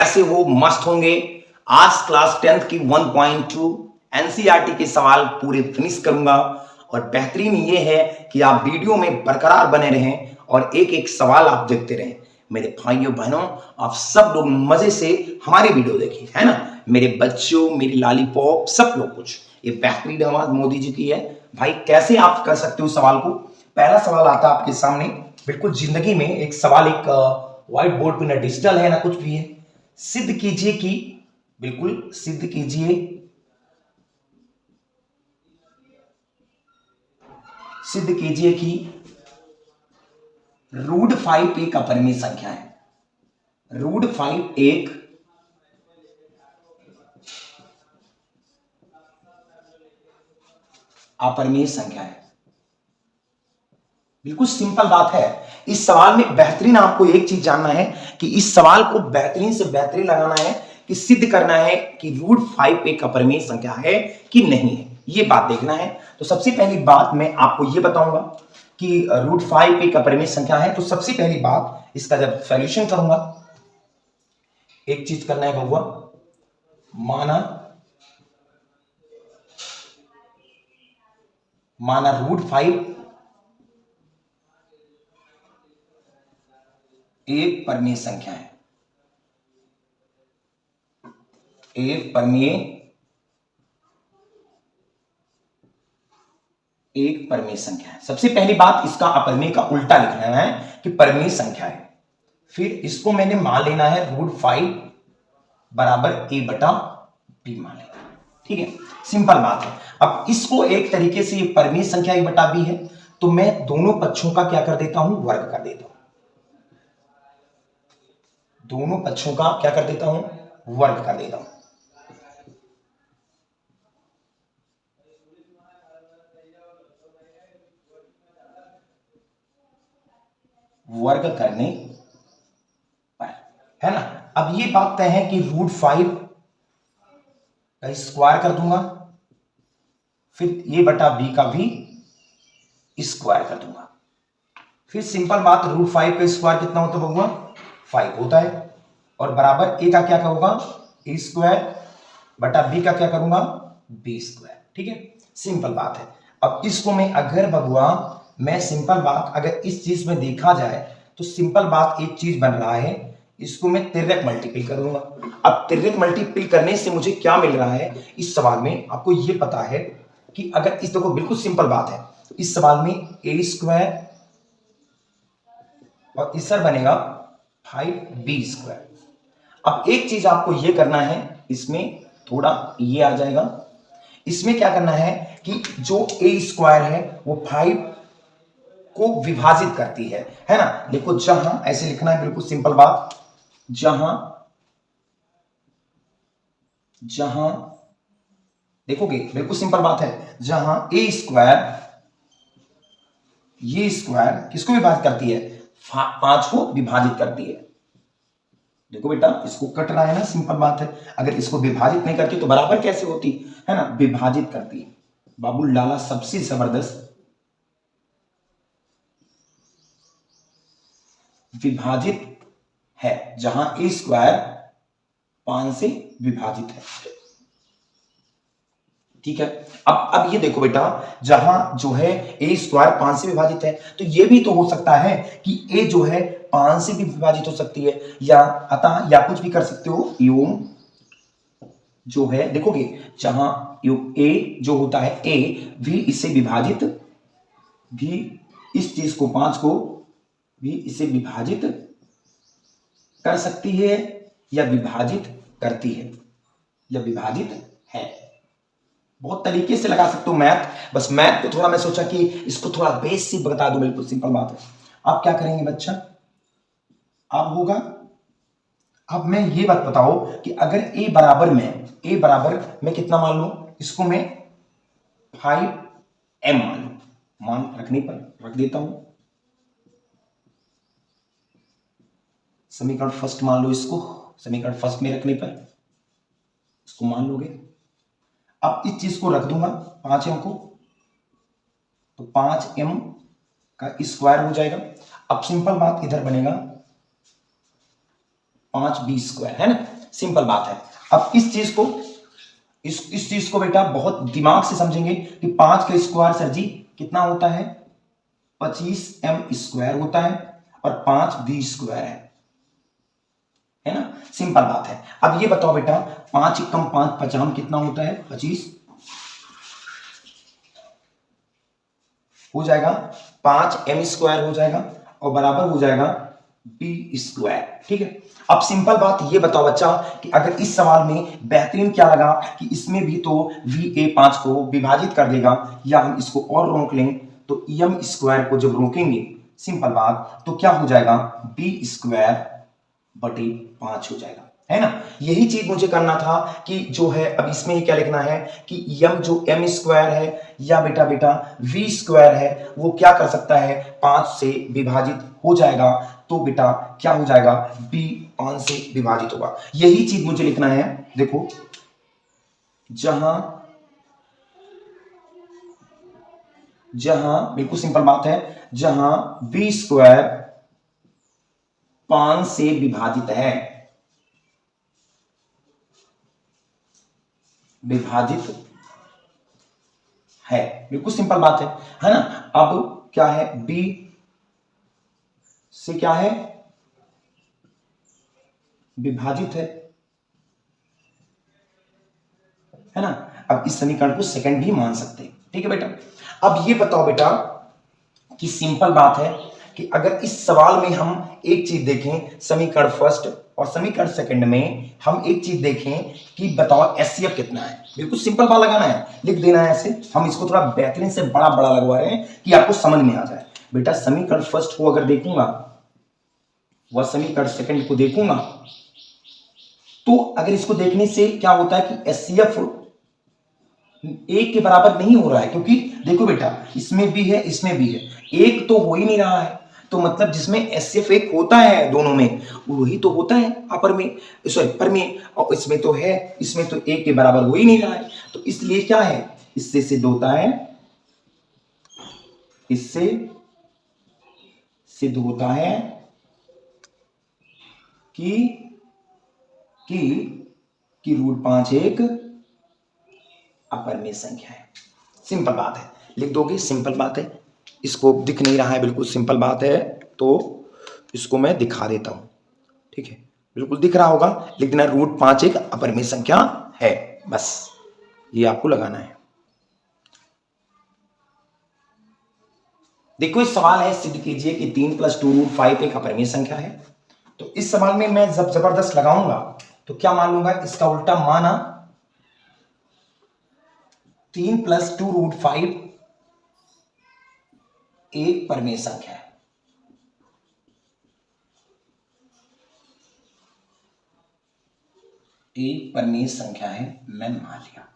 कैसे हो? मस्त होंगे। आज क्लास 10th की 1.2 एनसीईआरटी के सवाल पूरे फिनिश करूंगा और बेहतरीन ये है कि आप वीडियो में बरकरार बने रहें और एक एक सवाल आप देखते रहें। मेरे भाइयों बहनों, आप सब लोग मजे से हमारी वीडियो देखिए, है ना? मेरे बच्चों, मेरी लालीपॉप, सब लोग कुछ। ये बेहतरीन आवाज मोदी जी की है। भाई कैसे आप कर सकते हो सवाल को? पहला सवाल आता है आपके सामने। बिल्कुल जिंदगी में एक सवाल, एक व्हाइट बोर्ड पे ना डिजिटल है ना कुछ भी है। सिद्ध कीजिए कि, बिल्कुल सिद्ध कीजिए, सिद्ध कीजिए कि √5 एक अपरिमेय संख्या है। √5 एक अपरिमेय संख्या है। बिल्कुल सिंपल बात है। इस सवाल में बेहतरीन आपको एक चीज जानना है कि इस सवाल को बेहतरीन से बेहतरीन लगाना है कि सिद्ध करना है कि √5 एक अपरिमेय संख्या है कि नहीं है, ये बात देखना है। तो सबसे पहली बात मैं आपको ये बताऊंगा कि √5 एक अपरिमेय संख्या है। तो सबसे पहली बात, इसका जब सॉल्यूशन करूंगा, एक चीज करना है बबुआ, माना √5 एक परिमेय संख्या है। एक परिमेय संख्या है। सबसे पहली बात, इसका अपरिमेय का उल्टा लिखना है कि परिमेय संख्या है। फिर इसको मैंने मान लेना है √5 बराबर a बटा b मान लेना है। ठीक है, सिंपल बात है। अब इसको एक तरीके से, ये परिमेय संख्या a बटा b है, तो मैं दोनों पक्षों का क्या कर देता हूं? वर्ग कर देता हूं। दोनों पक्षों का क्या कर देता हूं? वर्ग कर देता हूं। वर्ग करने पर, है ना? अब ये बात तय है कि √5 का स्क्वायर कर दूंगा, फिर a बटा b का भी स्क्वायर कर दूंगा। फिर सिंपल बात, √5 का स्क्वायर कितना होता है बबुआ? 5 होता है। और बराबर a का क्या होगा? a स्क्वायर बटा b का क्या करूंगा? b square. ठीक है, सिंपल बात है। अब इसको मैं अगर बबुआ, मैं सिंपल बात अगर इस चीज में देखा जाए तो सिंपल बात एक चीज बन रहा है, इसको मैं तिर्यक मल्टीपल करूंगा। अब तिर्यक मल्टीपल करने से मुझे क्या मिल रहा है इस सवाल में? आपको ये पता है कि अगर इस, देखो बिल्कुल सिंपल बात है, इस सवाल में a स्क्वायर और इस सर बनेगा 5b स्क्वायर। अब एक चीज आपको ये करना है, इसमें थोड़ा ये आ जाएगा, इसमें क्या करना है कि जो a स्क्वायर है वो 5 को विभाजित करती है ना? देखो, जहां ऐसे लिखना है, बिल्कुल सिंपल बात, जहां देखोगे बिल्कुल सिंपल बात है, जहां a स्क्वायर, ये स्क्वायर किसको विभाजित करती है? 5 को विभाजित करती है। देखो बेटा, इसको कट रहा है ना, सिंपल बात है। अगर इसको विभाजित नहीं करती तो बराबर कैसे होती, है ना? विभाजित करती है। बाबुल लाला सबसे जबरदस्त विभाजित है, जहां ए स्क्वायर 5 से विभाजित है। ठीक है, अब ये देखो बेटा, जहां जो है ए स्क्वायर 5 से विभाजित है, तो ये भी तो हो सकता है कि ए जो है 5 से भी विभाजित हो सकती है, या अतः या कुछ भी कर सकते हो, एवं जो है देखोगे, जहां ए जो होता है ए भी इससे विभाजित, भी इस चीज को 5 को भी इसे विभाजित कर सकती है, या विभाजित करती है, या विभाजित है। बहुत तरीके से लगा सकते हो मैथ, बस मैथ को थोड़ा मैं सोचा कि इसको थोड़ा बेसिक बता दूं। बिल्कुल सिंपल बात है। आप क्या करेंगे बच्चा? अब होगा, अब मैं ये बात बताओ कि अगर a बराबर मैं कितना मान लू? इसको मैं 5m मान लू। मान रखने पर रख देता हूं, समीकरण फर्स्ट मान लो इसको, समीकरण फर्स्ट में रखने पर इसको मान लोगे। अब इस चीज को रख दूंगा 5m को, तो 5m का स्क्वायर हो जाएगा। अब सिंपल बात इधर बनेगा 5b² है ना, सिंपल बात है। अब इस चीज को इस चीज को बेटा बहुत दिमाग से समझेंगे कि 5 का स्क्वायर सर जी कितना होता है, 25m² होता है और 5b² है ना, सिंपल बात है। अब ये बताओ बेटा 5 कम 5 50 कितना होता है, 25 हो जाएगा, 5m² हो जाएगा और बराबर हो जाएगा b²। ठीक है, अब सिंपल बात ये बताओ बच्चा कि अगर इस सवाल में बेहतरीन क्या लगा कि इसमें भी तो va5 को विभाजित कर देगा, या हम इसको और रोक लें तो m² को जब रोकेंगे सिंपल बात तो क्या हो जाएगा, b²/5 हो जाएगा, है ना। यही चीज मुझे करना था कि जो है अब इसमें ही क्या लिखना है कि m जो m² है या बेटा v² है वो क्या कर सकता है, 5 से विभाजित हो जाएगा, तो बेटा क्या हो जाएगा, b 5 से विभाजित होगा। यही चीज मुझे लिखना है, देखो जहां बिल्कुल सिंपल बात है, जहां v² 5 से विभाजित है, बिल्कुल सिंपल बात है ना। अब क्या है, b से क्या है, विभाजित है ना। अब इस समीकरण को सेकंड भी मान सकते हैं, ठीक है बेटा। अब ये बताओ बेटा कि सिंपल बात है कि अगर इस सवाल में हम एक चीज देखें, समीकरण फर्स्ट और समीकरण सेकंड में हम एक चीज देखें कि बताओ एचसीएफ कितना है, बिल्कुल सिंपल बात लगाना है, लिख देना है ऐसे। हम इसको थोड़ा बेहतरीन से बड़ा बड़ा लगवा रहे हैं कि आपको समझ में आ जाए। बेटा समीकरण फर्स्ट को अगर देखूंगा वह समीकरण सेकंड को देखूंगा तो अगर इसको देखने से क्या होता है कि एचसीएफ एक के बराबर नहीं हो रहा है, क्योंकि देखो बेटा इसमें भी है इसमें भी है, एक तो हो ही नहीं रहा है, तो मतलब जिसमें एचसीएफ एक होता है दोनों में वही तो होता है अपर में, सॉरी पर में, और इसमें तो है, इसमें तो एक के बराबर हो ही नहीं रहा है। तो इसलिए क्या है, इससे सिद्ध होता है, इससे सिद्ध होता है कि कि कि √5 एक अपर में संख्या है। सिंपल बात है, लिख दोगे, सिंपल बात है। इसको दिख नहीं रहा है, बिल्कुल सिंपल बात है, तो इसको मैं दिखा देता हूं, ठीक है, बिल्कुल दिख रहा होगा, लिख देना √5 एक अपर में संख्या है, बस ये आपको लगाना है। देखो इस सवाल है, सिद्ध कीजिए कि 3 + 2√5 एक अपर में संख्या है। तो इस सवाल में मैं जब जबरदस्त लगाऊंगा तो क्या मान लूंगा, इसका उल्टा माना 3 + 2√5 एक परमेय संख्या है। एक परमेय संख्या है, मैंने मान लिया।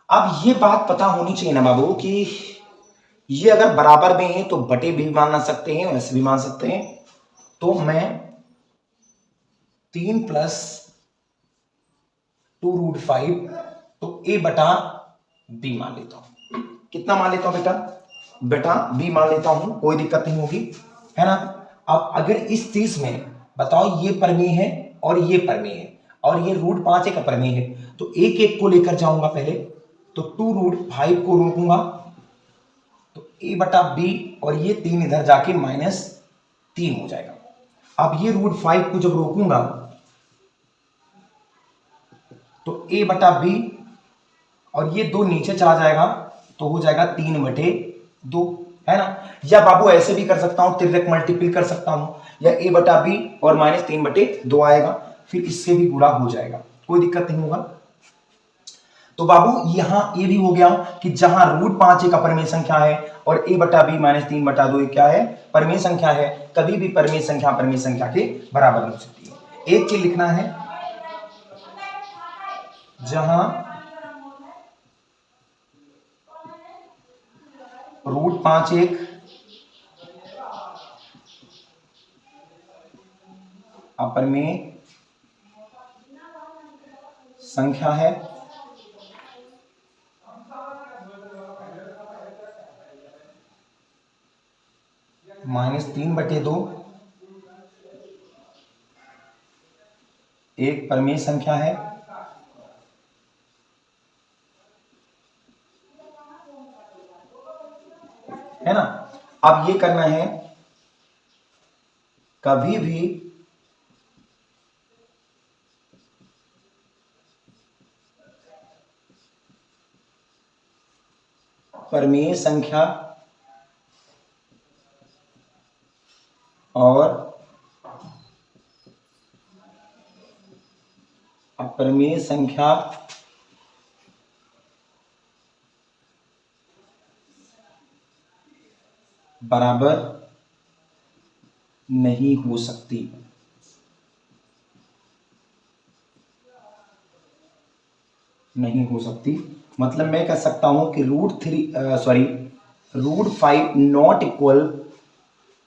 अब ये बात पता होनी चाहिए ना बाबू कि ये अगर बराबर में है तो बटे भी मान सकते हैं, वैसे भी मान सकते हैं। तो मैं 3 + 2√5 तो a/b मान लेता हूं। कितना मान लेता हूं बेटा, बेटा b मान लेता हूं, कोई दिक्कत नहीं होगी, है ना। अब अगर इस चीज में बताओ ये परमेय है और ये परमेय है और ये √5 एक अपरमेय है, तो एक एक को लेकर जाऊंगा पहले, तो 2√5 को रोकूंगा तो a/b और ये 3 इधर जाके -3 हो जाएगा। अब ये √5 को जब रोकूंगा तो a/b और ये 2 नीचे चला जाएगा तो हो जाएगा 3/2, है ना। या बाबू ऐसे भी कर सकता हूं, तिर्यक मल्टीपल कर सकता हूं, या a/b और -3/2 आएगा, फिर इससे भी गुणा हो जाएगा, कोई दिक्कत नहीं होगा। तो बाबू यहां ये भी हो गया कि जहां √5 एक अपरमेय संख्या है और a/b -3/2 क्या है, परमेय संख्या है, कभी भी परमेय संख्या के बराबर हो सकती है। एक चीज लिखना है, जहां √5 एक अपरमेय संख्या है -3/2 एक परिमेय संख्या है ना। अब ये करना है, कभी भी परिमेय संख्या और अपरिमेय संख्या बराबर नहीं हो सकती। नहीं हो सकती मतलब मैं कह सकता हूं कि √5 नॉट इक्वल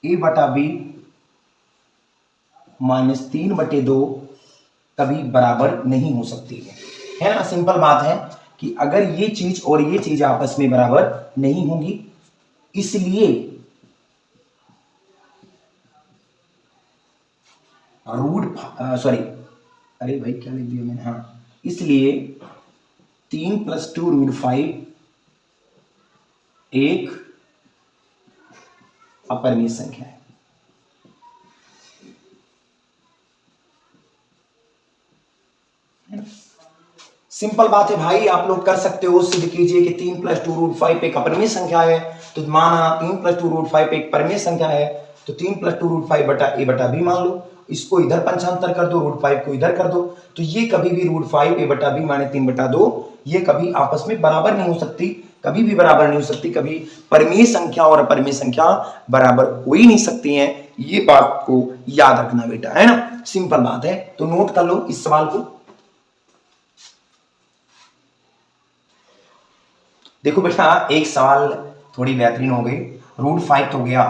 ए बटा बी -3/2 कभी बराबर नहीं हो सकती है ना। सिंपल बात है कि अगर ये चीज और ये चीज आपस में बराबर नहीं होंगी, इसलिए अरे भाई क्या लिख दिया मैंने, हाँ, इसलिए 3 + 2 √5 एक अपरिमेय संख्या है। सिंपल बात है भाई, आप लोग कर सकते हो, सिद्ध कीजिए कि 3 + 2 √5 एक अपरिमेय संख्या है। तो माना 3 + 2 √5 एक परिमेय संख्या है, तो 3 + 2 √5 बटा ए बटा बी मान लो। इसको इधर पंचांतर कर दो, √5 को इधर कर दो, तो ये कभी भी √5 ए बटा बी -3/2 ये कभी आपस में बराबर नहीं हो सकती, कभी भी बराबर नहीं हो सकती। कभी परिमेय संख्या और अपरिमेय संख्या बराबर हो ही नहीं सकती हैं। ये बात को याद रखना बेटा, है ना। सिंपल बात है, तो नोट कर लो इस सवाल को। देखो बेटा, एक सवाल थोड़ी बेहतरीन हो गई। √5 तो गया,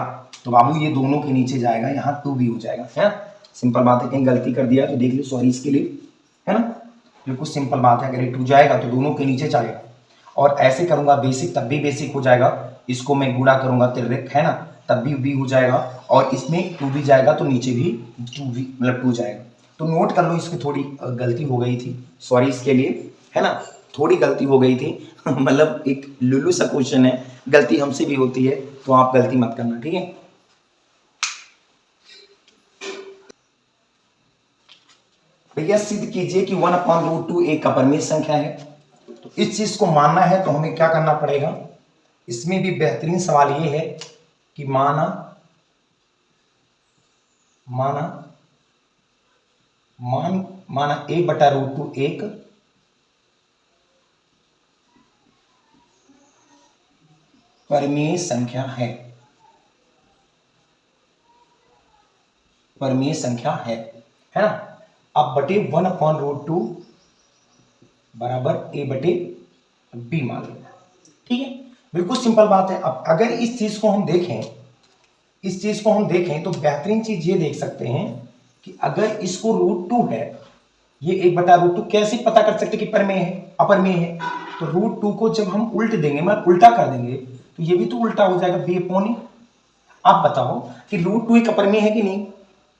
तो बाबू ये दोनों के नीचे जाएगा, यहाँ 2 भी हो जाएगा, है ना। सिंपल बात है, कहीं गलती कर दिया तो देख लो, सॉरी इसके लिए, है ना। बिल्कुल सिंपल बात है, अगर ये 2 जाएगा तो दोनों के नीचे जाएगा। और ऐसे करूंगा बेसिक, तब भी बेसिक हो जाएगा। इसको मैं गुणा करूंगा तिर्यक, है ना, तब भी हो जाएगा। और इसमें 2 भी जाएगा तो नीचे भी 2 भी मतलब 2 जाएगा। तो नोट कर लो, इसकी थोड़ी गलती हो गई थी, सॉरी इसके लिए, है ना। थोड़ी गलती हो गई थी मतलब एक लुलू सा क्वेश्चन है, गलती हमसे भी होती है, तो आप गलती मत करना, ठीक है। भैया सिद्ध कीजिए कि 1/√2 एक अपरिमेय संख्या है। तो इस चीज को मानना है तो हमें क्या करना पड़ेगा, इसमें भी बेहतरीन सवाल ये है कि माना माना मान माना a/√2 एक परिमेय संख्या है ना। अब बटे 1/√2 बराबर a/b मान लेना, ठीक है। बिल्कुल सिंपल बात है। अब अगर इस चीज को हम देखें तो बेहतरीन चीज ये देख सकते हैं कि अगर इसको √2 है, ये 1/√2 कैसे पता कर सकते कि परिमेय है अपरिमेय है। तो √2 को जब हम उल्ट देंगे, मतलब उल्टा कर देंगे, तो ये भी तो उल्टा हो जाएगा, b/a। आप बताओ कि √2 एक अपरिमेय है कि नहीं,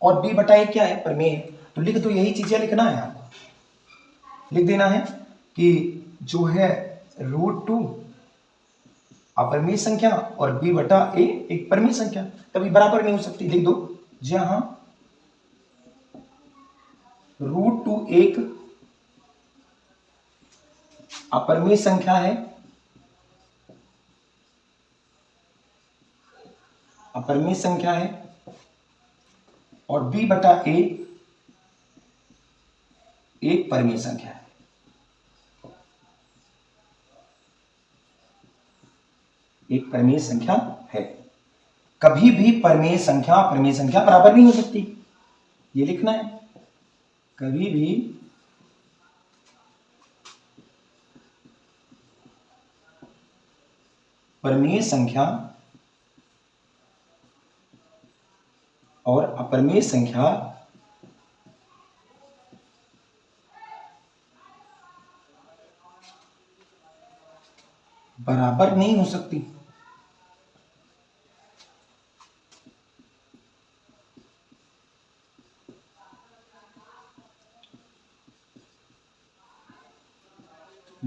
और b/a क्या है, परिमेय है। तो लिख दो, यही चीजें लिखना है आपको, लिख देना है कि जो है √2 अपरिमेय संख्या और b/a एक परिमेय संख्या, कभी बराबर नहीं हो सकती। लिख दो, जहां √2 एक अपरिमेय संख्या है, और b/a एक परिमेय संख्या है। एक परिमेय संख्या है, कभी भी परिमेय संख्या बराबर नहीं हो सकती, ये लिखना है। कभी भी परिमेय संख्या और अपरिमेय संख्या बराबर नहीं हो सकती।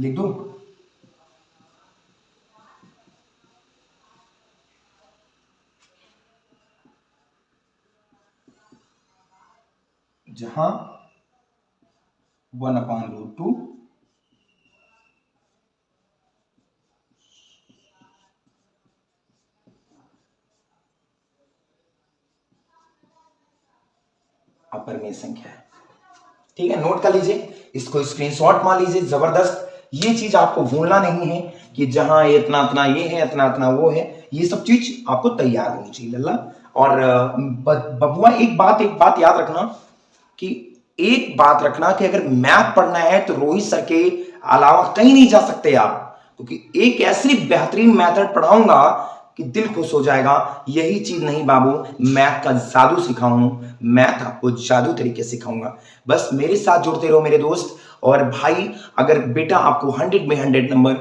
लिख दो। जहां 1/√2 अपरिमेय संख्या है। ठीक है, नोट कर लीजिए, इसको स्क्रीनशॉट मार लीजिए। जबरदस्त, ये चीज आपको भूलना नहीं है कि जहां इतना इतना ये है, इतना इतना वो है, ये सब चीज आपको तैयार होनी चाहिए लल्ला। और बबुआ एक बात याद रखना कि एक बात रखना कि अगर मैथ पढ़ना है तो रोहित सर के अलावा कहीं नहीं जा सकते आप, क्योंकि एक ऐसी बेहतरीन मेथड पढ़ाऊंगा कि दिल खुश हो जाएगा। यही चीज नहीं बाबू, मैथ का जादू सिखाऊं, मैथ आपको जादू तरीके सिखाऊंगा। बस मेरे साथ जुड़ते रहो मेरे दोस्त। और भाई अगर बेटा आपको 100 में 100 नंबर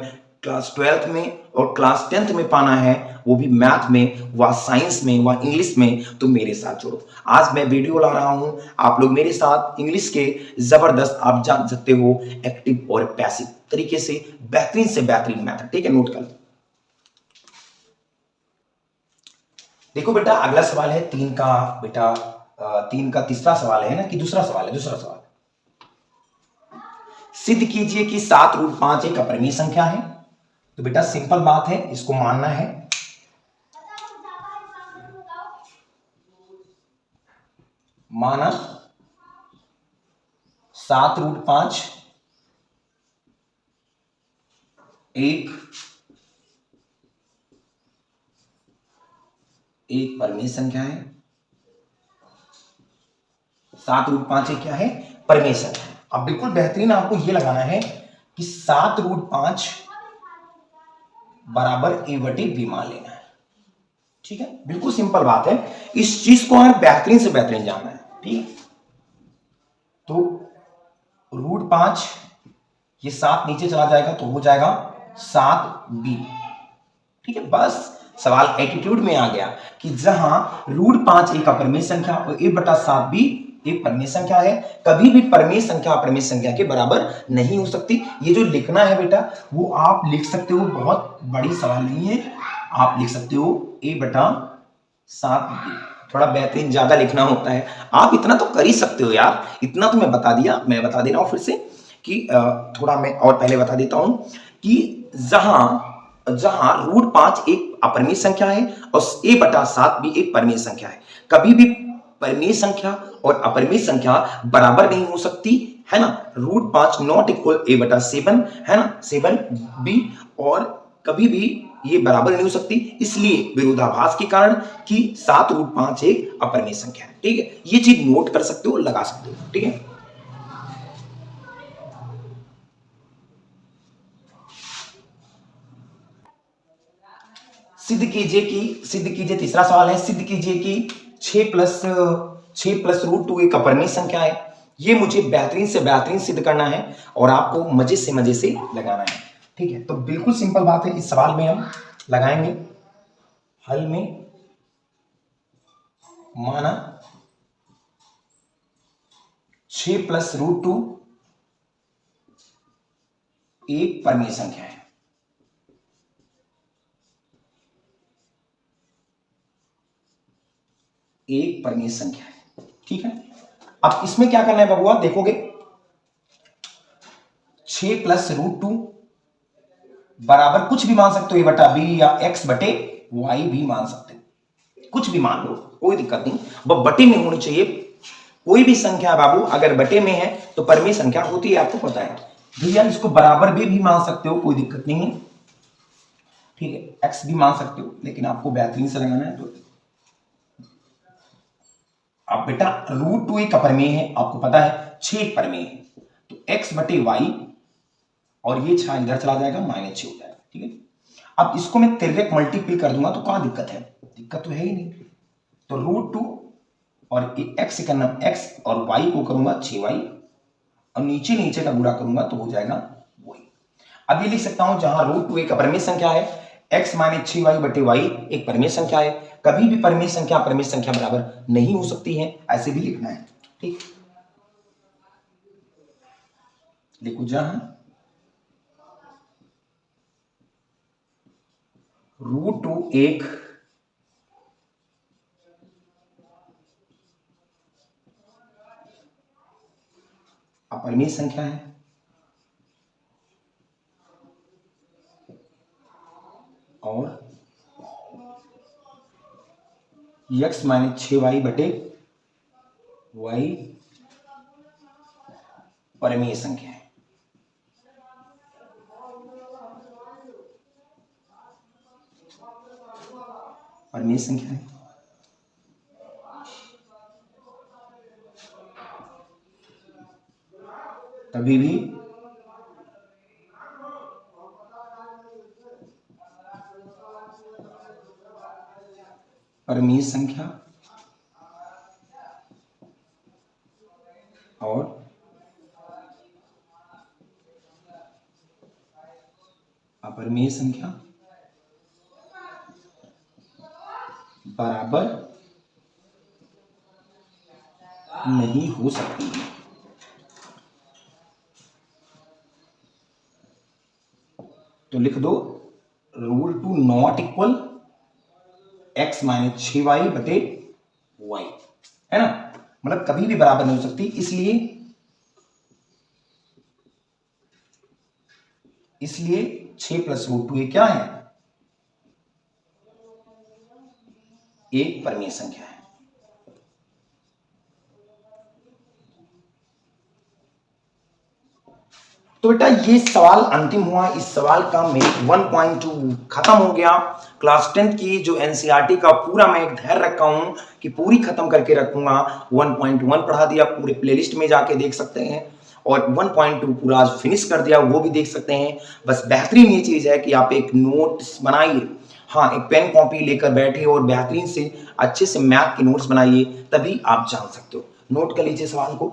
क्लास 12th में और क्लास 10th में पाना है, वो भी मैथ में, व साइंस में, व इंग्लिश में, तो मेरे साथ जुड़ो। आज मैं वीडियो ला रहा हूं, आप लोग मेरे साथ इंग्लिश के जबरदस्त आप जान सकते हो एक्टिव और पैसिव तरीके से बेहतरीन मैथड। ठीक है, नोट कर लो। देखो बेटा अगला सवाल है 3 का। बेटा 3 का तीसरा सवाल है ना कि दूसरा सवाल है? दूसरा सवाल। सिद्ध कीजिए कि 7√5 एक अपरिमेय संख्या है। तो बेटा सिंपल बात है, इसको मानना है। माना 7√5 एक परिमेय संख्या है। 7√5 एक क्या है? परिमेय संख्या। अब बिल्कुल बेहतरीन आपको यह लगाना है कि 7√5 बराबर a/b मान लेना है। ठीक है, बिल्कुल सिंपल बात है, इस चीज को हमें बेहतरीन से बेहतरीन जानना है। ठीक, तो √5 ये 7 नीचे चला जाएगा तो हो जाएगा 7b। ठीक है, बस सवाल एटीट्यूड में आ गया कि जहां √5 एक अपरिमेय संख्या और a/7b एक परिमेय संख्या है। कभी भी परिमेय संख्या अपरिमेय संख्या के बराबर नहीं हो सकती। ये जो लिखना है बेटा वो आप लिख सकते हो, बहुत बड़ी सवाल नहीं है। आप लिख सकते हो a/7b। थोड़ा बेहतरीन ज्यादा लिखना होता है, आप इतना तो कर ही सकते हो यार। इतना तो मैं बता दिया, मैं बता दे रहा हूं फिर से कि थोड़ा मैं और पहले बता देता हूं कि जहां √5 एक अपरिमेय संख्या है और a/7 भी एक परिमेय संख्या है। कभी भी परिमेय संख्या और अपरिमेय संख्या बराबर नहीं हो सकती है ना। √5 नॉट इक्वल a/7 है ना, 7b, और कभी भी ये बराबर नहीं हो सकती, इसलिए विरोधाभास के कारण कि 7√5 एक अपरिमेय संख्या है। ठीक है, ये चीज नोट कर सकते हो, लगा सकते हो। ठीक है, सिद्ध कीजिए तीसरा सवाल है, सिद्ध कीजिए कि 6 प्लस √2 एक अपरिमेय संख्या है। ये मुझे बेहतरीन से बेहतरीन सिद्ध करना है और आपको मजे से लगाना है। ठीक है, तो बिल्कुल सिंपल बात है, इस सवाल में हम लगाएंगे हल में। माना 6 प्लस √2 एक परिमेय संख्या है। एक परिमेय संख्या है। ठीक है, अब इसमें क्या करना है बबुआ, देखोगे 6 प्लस √2 बराबर कुछ भी मान सकते हो, a/b या x/y भी मान सकते हो, कुछ भी मान लो, कोई दिक्कत नहीं, वो बटे में होनी चाहिए। कोई भी संख्या बाबू अगर बटे में है तो परिमेय संख्या होती है, आपको पता है भैया। इसको बराबर भी मान सकते हो, कोई दिक्कत नहीं है। ठीक है, x भी मान सकते हो, लेकिन आपको बेहतरीन से लगाना है। तो अब बेटा √2 एक अपरिमेय है, आपको पता है 6 एक परिमेय है, तो x/y और ये 6 इधर चला जाएगा, -6 हो जाएगा। ठीक है, अब इसको मैं तिर्यक मल्टीपल कर दूंगा तो कहां दिक्कत है? दिक्कत तो है ही नहीं। तो √2 और x का नाम x और y को करूंगा 6y और नीचे का गुणा करूंगा तो हो जाएगा वही। अब ये लिख सकता हूं जहां √2 एक अपरिमेय संख्या है, x - 6y/y एक परिमेय संख्या है। कभी भी परिमेय संख्या अपरिमेय संख्या बराबर नहीं हो सकती है, ऐसे भी लिखना है। ठीक, लिखो जहां √2 एक अपरिमेय संख्या है और x माइनस 6y बटे y परिमेय संख्या है। परिमेय संख्या है। तभी भी परिमेय संख्या और अपरिमेय संख्या बराबर नहीं हो सकती है। तो लिख दो √2 not equal x minus 6y बटे y, है ना, मतलब कभी भी बराबर नहीं हो सकती। इसलिए 6 प्लस √2 ये क्या है, एक परिमेय संख्या है। तो बेटा ये सवाल अंतिम हुआ। इस सवाल का मेरिट 1.2 खत्म हो गया। क्लास 10 की जो एनसीईआरटी का पूरा मैं एक धैर्य रखा हूं कि पूरी खत्म करके रखूंगा। 1.1 पढ़ा दिया, पूरे प्लेलिस्ट में जाके देख सकते हैं, और 1.2 पूरा आज फिनिश कर दिया, वो भी देख सकते हैं। बस बेहतरीन ये चीज है कि आप एक नोट्स बनाइए, हाँ, एक पेन कॉपी लेकर बैठे और बेहतरीन से अच्छे से मैथ के नोट्स बनाइए, तभी आप जान सकते हो। नोट कर लीजिए सवाल को।